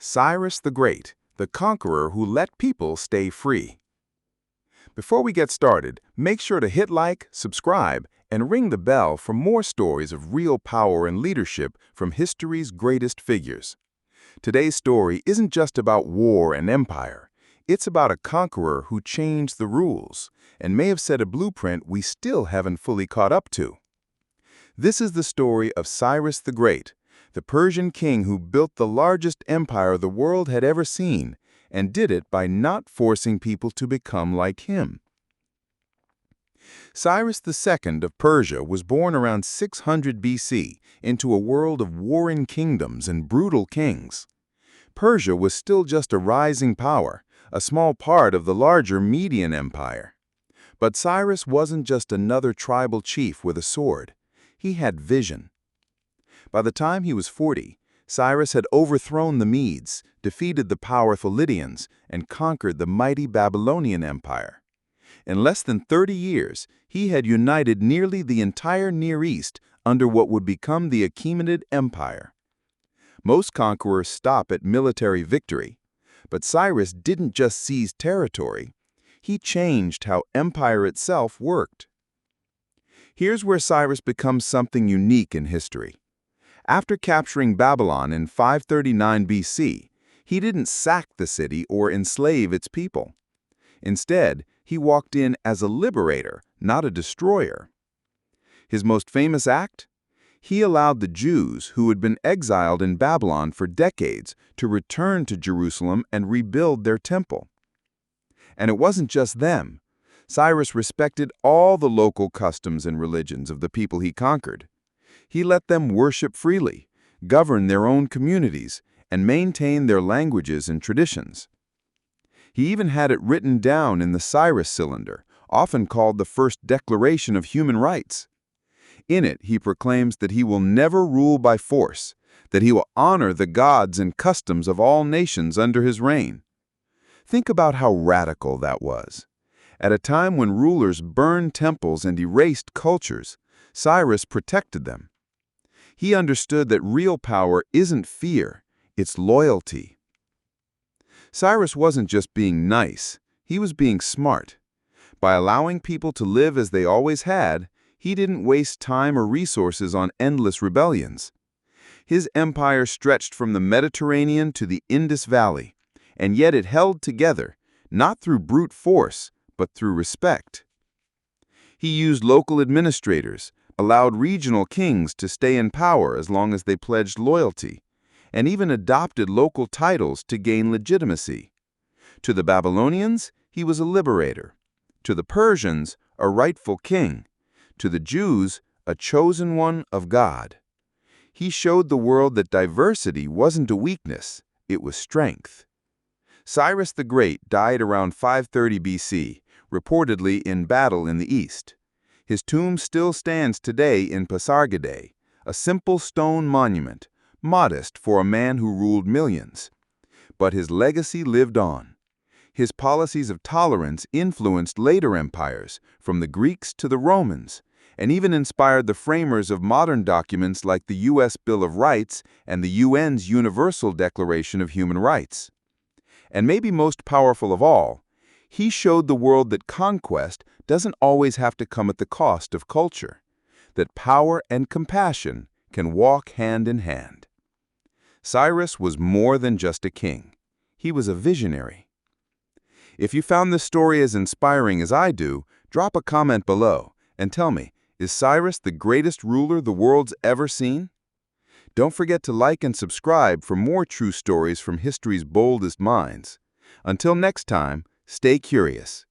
Cyrus the Great, the conqueror who let people stay free. Before we get started, make sure to hit like, subscribe, and ring the bell for more stories of real power and leadership from history's greatest figures. Today's story isn't just about war and empire. It's about a conqueror who changed the rules and may have set a blueprint we still haven't fully caught up to. This is the story of Cyrus the Great, the Persian king who built the largest empire the world had ever seen, and did it by not forcing people to become like him. Cyrus II of Persia was born around 600 BC into a world of warring kingdoms and brutal kings. Persia was still just a rising power, a small part of the larger Median Empire. But Cyrus wasn't just another tribal chief with a sword. He had vision. By the time he was 40, Cyrus had overthrown the Medes, defeated the powerful Lydians, and conquered the mighty Babylonian Empire. In less than 30 years, he had united nearly the entire Near East under what would become the Achaemenid Empire. Most conquerors stop at military victory, but Cyrus didn't just seize territory. He changed how empire itself worked. Here's where Cyrus becomes something unique in history. After capturing Babylon in 539 BC, he didn't sack the city or enslave its people. Instead, he walked in as a liberator, not a destroyer. His most famous act? He allowed the Jews, who had been exiled in Babylon for decades, to return to Jerusalem and rebuild their temple. And it wasn't just them. Cyrus respected all the local customs and religions of the people he conquered. He let them worship freely, govern their own communities, and maintain their languages and traditions. He even had it written down in the Cyrus Cylinder, often called the first Declaration of Human Rights. In it, he proclaims that he will never rule by force, that he will honor the gods and customs of all nations under his reign. Think about how radical that was. At a time when rulers burned temples and erased cultures, Cyrus protected them. He understood that real power isn't fear, it's loyalty. Cyrus wasn't just being nice, he was being smart. By allowing people to live as they always had, he didn't waste time or resources on endless rebellions. His empire stretched from the Mediterranean to the Indus Valley, and yet it held together, not through brute force, but through respect. He used local administrators, allowed regional kings to stay in power as long as they pledged loyalty, and even adopted local titles to gain legitimacy. To the Babylonians, he was a liberator. To the Persians, a rightful king. To the Jews, a chosen one of God. He showed the world that diversity wasn't a weakness, it was strength. Cyrus the Great died around 530 BC, reportedly in battle in the east. His tomb still stands today in Pasargadae, a simple stone monument, modest for a man who ruled millions. But his legacy lived on. His policies of tolerance influenced later empires, from the Greeks to the Romans, and even inspired the framers of modern documents like the U.S. Bill of Rights and the UN's Universal Declaration of Human Rights. And maybe most powerful of all, he showed the world that conquest doesn't always have to come at the cost of culture, that power and compassion can walk hand in hand. Cyrus was more than just a king. He was a visionary. If you found this story as inspiring as I do, drop a comment below and tell me, is Cyrus the greatest ruler the world's ever seen? Don't forget to like and subscribe for more true stories from history's boldest minds. Until next time, stay curious.